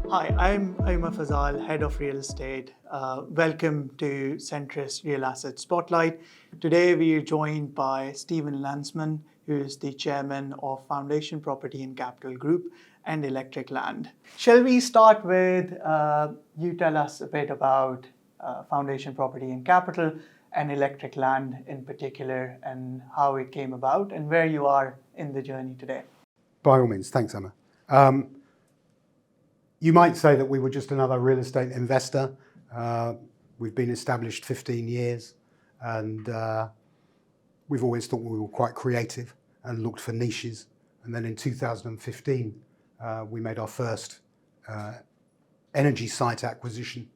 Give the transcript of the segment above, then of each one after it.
Hi, I'm Omer Fazal, Head of Real Estate. Welcome to Centrus Real Asset Spotlight. Today we are joined by Stephen Lansman, who is the Chairman of Foundation Property and Capital Group and Electric Land. Shall we start with you tell us a bit about Foundation Property and Capital and Electric Land in particular, and how it came about and where you are in the journey today? By all means, thanks, Emma. You might say that we were just another real estate investor. We've been established 15 years and we've always thought we were quite creative and looked for niches. And then in 2015, we made our first energy site acquisition.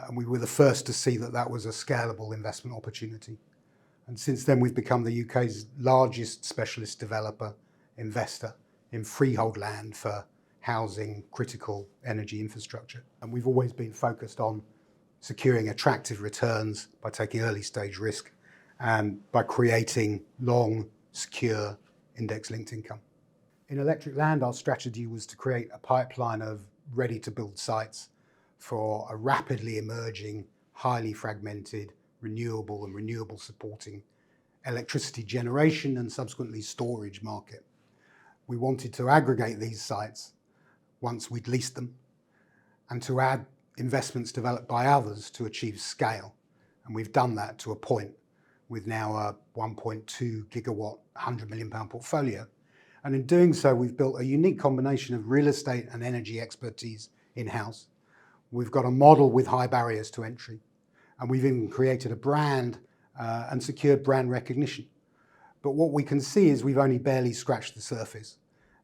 And we were the first to see that that was a scalable investment opportunity. And since then, we've become the UK's largest specialist developer investor in freehold land for housing, critical energy infrastructure. And we've always been focused on securing attractive returns by taking early stage risk and by creating long, secure, index-linked income. In Electric Land, our strategy was to create a pipeline of ready-to-build sites for a rapidly emerging, highly fragmented, renewable supporting electricity generation and subsequently storage market. We wanted to aggregate these sites once we'd leased them and to add investments developed by others to achieve scale. And we've done that to a point with now a 1.2 gigawatt, £100 million portfolio. And in doing so, we've built a unique combination of real estate and energy expertise in-house. We've got a model with high barriers to entry, and we've even created a brand and secured brand recognition. But what we can see is we've only barely scratched the surface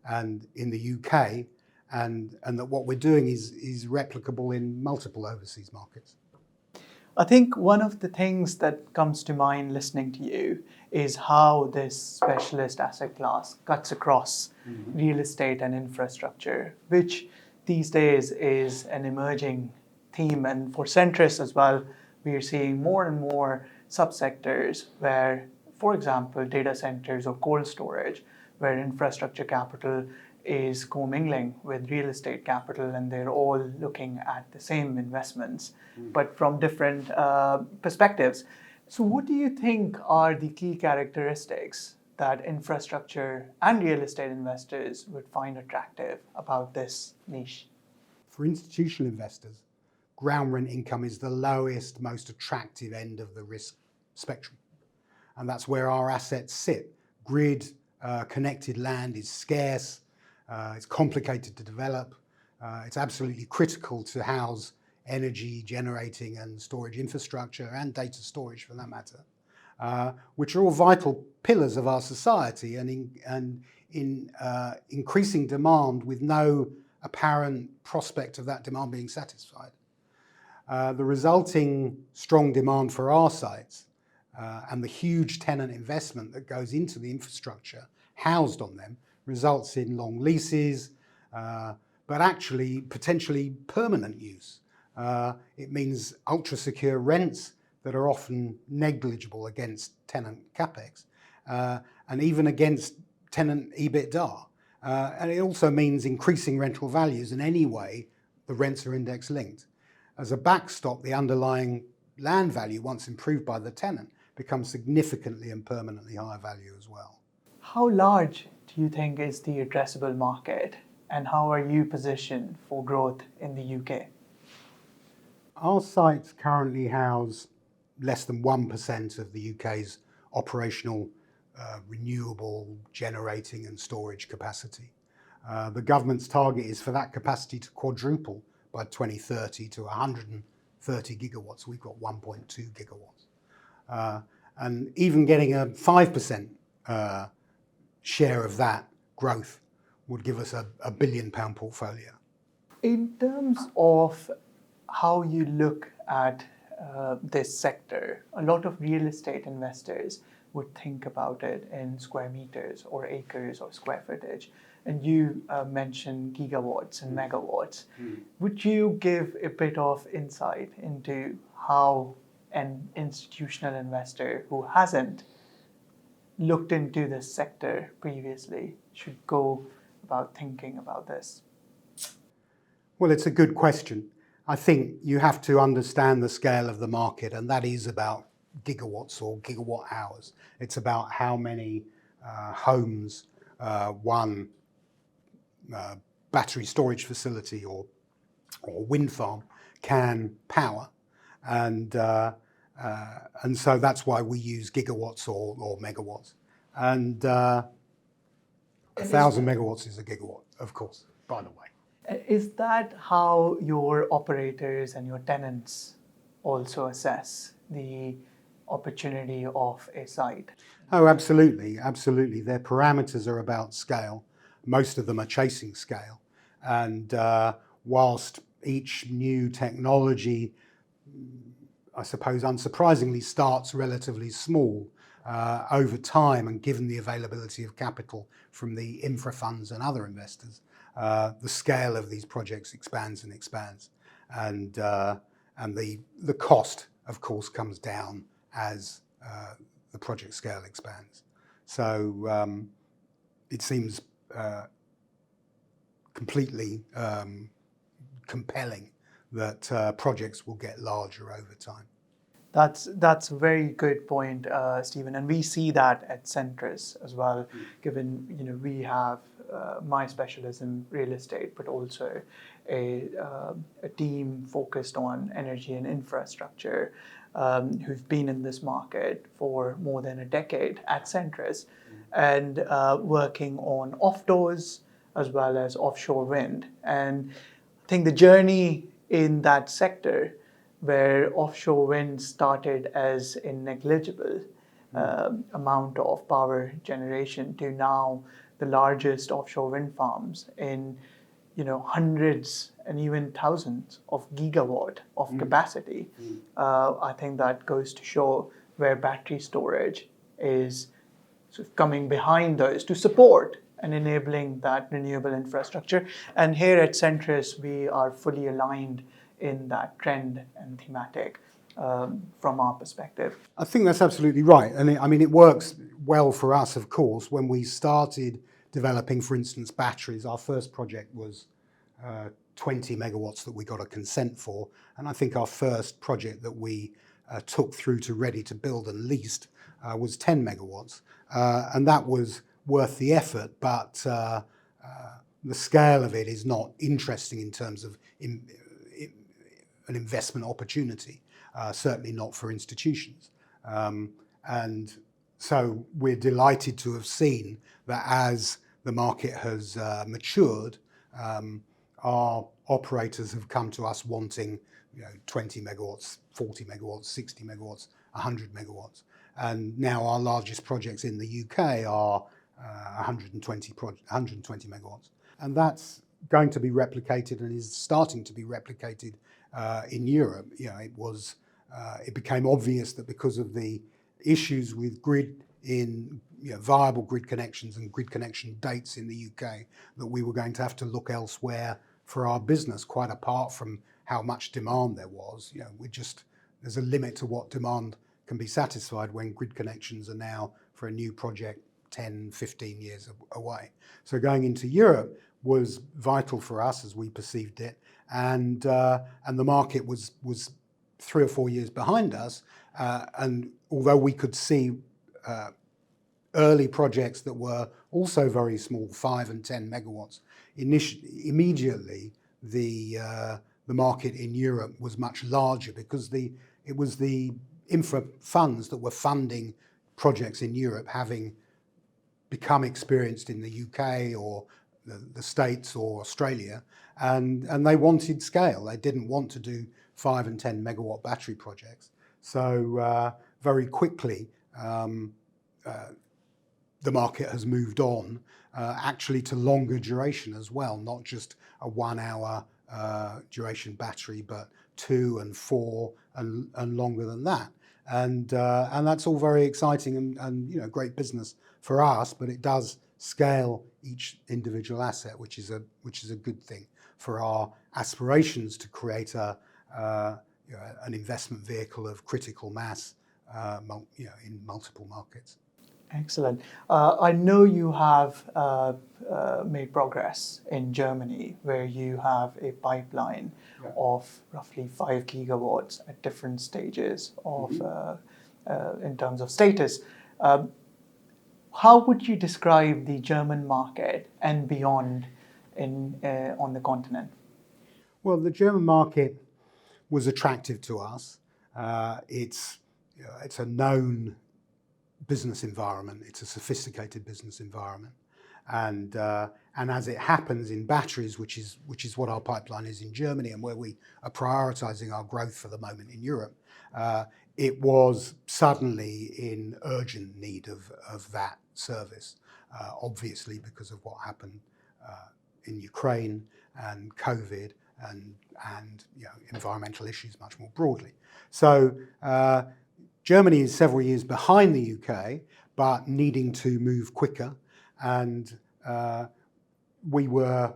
and in the UK, and that what we're doing is replicable in multiple overseas markets. I think one of the things that comes to mind listening to you is how this specialist asset class cuts across real estate and infrastructure, which these days is an emerging theme. And for Centrus as well, we are seeing more and more subsectors where, for example, data centers or cold storage, where infrastructure capital is commingling with real estate capital, and they're all looking at the same investments, but from different perspectives. So what do you think are the key characteristics that infrastructure and real estate investors would find attractive about this niche? For institutional investors, ground rent income is the lowest, most attractive end of the risk spectrum. And that's where our assets sit. Grid connected land is scarce. It's complicated to develop. It's absolutely critical to house energy generating and storage infrastructure and data storage for that matter, which are all vital pillars of our society and in increasing demand with no apparent prospect of that demand being satisfied. The resulting strong demand for our sites and the huge tenant investment that goes into the infrastructure housed on them results in long leases, but actually potentially permanent use. It means ultra-secure rents that are often negligible against tenant capex and even against tenant EBITDA. And it also means increasing rental values, and anyway, the rents are index linked. As a backstop, the underlying land value, once improved by the tenant, becomes significantly and permanently higher value as well. How large do you think is the addressable market, and how are you positioned for growth in the UK? Our sites currently house less than 1% of the UK's operational renewable generating and storage capacity. The government's target is for that capacity to quadruple by 2030 to 130 gigawatts. We've got 1.2 gigawatts. And even getting a 5% share of that growth would give us a £1 billion portfolio. In terms of how you look at this sector, a lot of real estate investors would think about it in square meters or acres or square footage. And you mentioned gigawatts and megawatts. Would you give a bit of insight into how an institutional investor who hasn't looked into this sector previously should go about thinking about this? Well, it's a good question. I think you have to understand the scale of the market, and that is about gigawatts or gigawatt hours. It's about how many homes one battery storage facility or wind farm can power, and so that's why we use gigawatts or megawatts. And 1,000 megawatts is a gigawatt, of course, by the way. Is that how your operators and your tenants also assess the opportunity of a site? Oh, absolutely, absolutely. Their parameters are about scale. Most of them are chasing scale. And whilst each new technology, I suppose unsurprisingly, starts relatively small, over time, and given the availability of capital from the infra funds and other investors, the scale of these projects expands and expands. And the cost, of course, comes down as the project scale expands. So it seems completely compelling that projects will get larger over time. That's a very good point, Stephen, and we see that at Centrus as well. Given we have my specialism, real estate, but also a team focused on energy and infrastructure, who've been in this market for more than a decade at Centrus, and working on offdoors as well as offshore wind. And I think the journey in that sector, where offshore wind started as a negligible amount of power generation, to now the largest offshore wind farms in hundreds and even thousands of gigawatt of capacity. I think that goes to show where battery storage is sort of coming behind those to support and enabling that renewable infrastructure. And here at Centrus, we are fully aligned in that trend and thematic from our perspective. I think that's absolutely right. And it works well for us, of course. When we started developing, for instance, batteries, our first project was 20 megawatts that we got a consent for. And I think our first project that we took through to ready to build and leased was 10 megawatts. And that was worth the effort, but the scale of it is not interesting in terms of an investment opportunity, certainly not for institutions. And so we're delighted to have seen that as the market has matured, our operators have come to us wanting 20 megawatts, 40 megawatts, 60 megawatts, 100 megawatts. And now our largest projects in the UK are 120 megawatts. And that's going to be replicated and is starting to be replicated in Europe. It became obvious that because of the issues with grid viable grid connections and grid connection dates in the UK, that we were going to have to look elsewhere for our business, quite apart from how much demand there was. There's a limit to what demand can be satisfied when grid connections are now, for a new project, 10, 15 years away. So going into Europe was vital for us as we perceived it, and the market was 3 or 4 years behind us. And although we could see early projects that were also very small, 5 and 10 megawatts, immediately the market in Europe was much larger, because it was the infra funds that were funding projects in Europe, having become experienced in the UK or the States or Australia, and they wanted scale. They didn't want to do 5 and 10 megawatt battery projects. So very quickly, the market has moved on actually to longer duration as well, not just a 1 hour duration battery, but 2 and 4 and longer than that. And that's all very exciting and great business for us, but it does scale each individual asset, which is a good thing for our aspirations to create an investment vehicle of critical mass, in multiple markets. Excellent. I know you have made progress in Germany, where you have a pipeline of roughly 5 gigawatts at different stages of, in terms of status. How would you describe the German market and beyond on the continent? Well, the German market was attractive to us. It's a known business environment. It's a sophisticated business environment, and as it happens in batteries, which is what our pipeline is in Germany, and where we are prioritising our growth for the moment in Europe, it was suddenly in urgent need of that service, obviously because of what happened in Ukraine and COVID and environmental issues much more broadly. So Germany is several years behind the UK, but needing to move quicker, and we were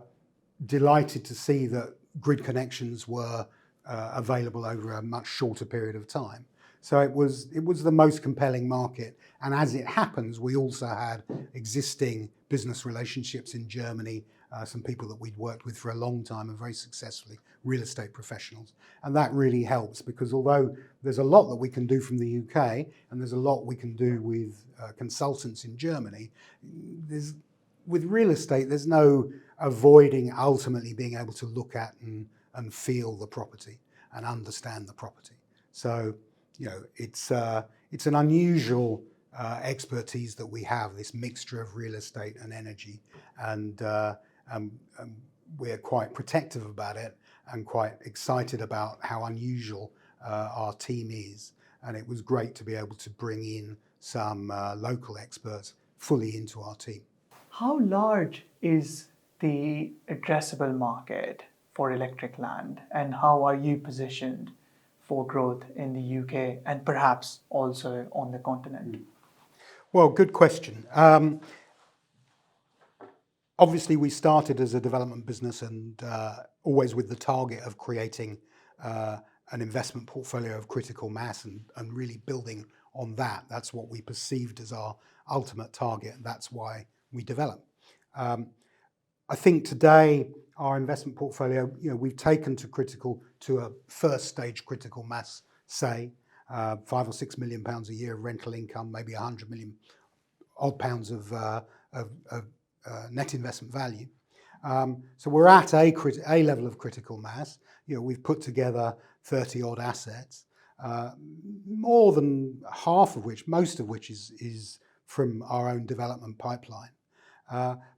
delighted to see that grid connections were available over a much shorter period of time. So it was the most compelling market, and as it happens, we also had existing business relationships in Germany, some people that we'd worked with for a long time and very successfully, real estate professionals. And that really helps, because although there's a lot that we can do from the UK and there's a lot we can do with consultants in Germany, with real estate, there's no avoiding ultimately being able to look at and feel the property and understand the property. So, it's an unusual expertise that we have, this mixture of real estate and energy, and we're quite protective about it and quite excited about how unusual our team is. And it was great to be able to bring in some local experts fully into our team. How large is the addressable market for electric land, and how are you positioned for growth in the UK and perhaps also on the continent? Well, good question. Obviously, we started as a development business and always with the target of creating an investment portfolio of critical mass and really building on that. That's what we perceived as our ultimate target, and that's why we developed. I think today our investment portfolio, we've taken to a first stage critical mass, say, £5 or £6 million a year of rental income, maybe £100 million odd pounds of net investment value. So we're at a level of critical mass. We've put together 30 odd assets, more than half of which, most of which is from our own development pipeline.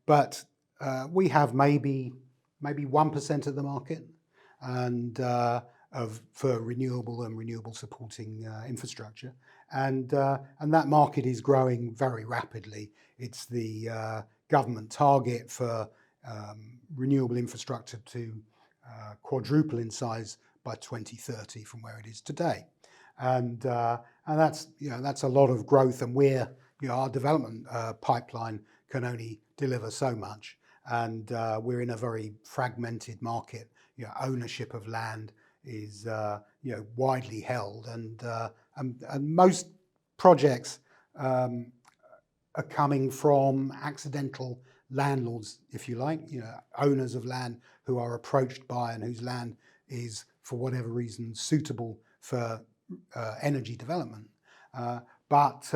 But we have maybe 1% of the market, and for renewable and renewable supporting infrastructure, and that market is growing very rapidly. It's the government target for renewable infrastructure to quadruple in size by 2030 from where it is today, and that's a lot of growth, and our development pipeline can only deliver so much, and we're in a very fragmented market. Ownership of land is widely held, and most projects are coming from accidental landlords, if you like, owners of land who are approached by and whose land is, for whatever reason, suitable for energy development. But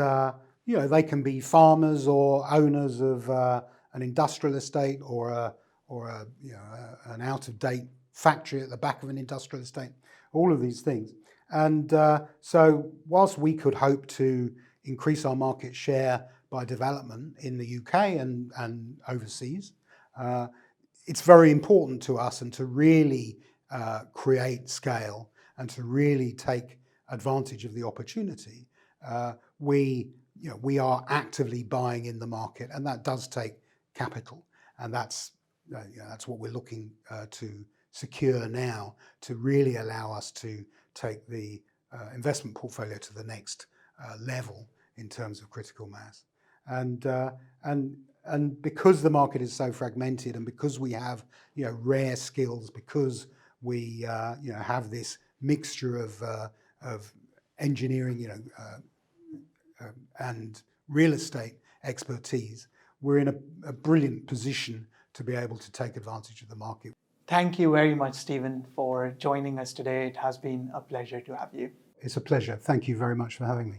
they can be farmers or owners of an industrial estate or an out-of-date factory at the back of an industrial estate, all of these things. And so whilst we could hope to increase our market share by development in the UK and overseas, it's very important to us, and to really create scale and to really take advantage of the opportunity, we are actively buying in the market, and that does take capital, and that's what we're looking to secure now, to really allow us to take the investment portfolio to the next level in terms of critical mass. And because the market is so fragmented, and because we have rare skills, because we have this mixture of engineering and real estate expertise, we're in a brilliant position to be able to take advantage of the market. Thank you very much, Stephen, for joining us today. It has been a pleasure to have you. It's a pleasure. Thank you very much for having me.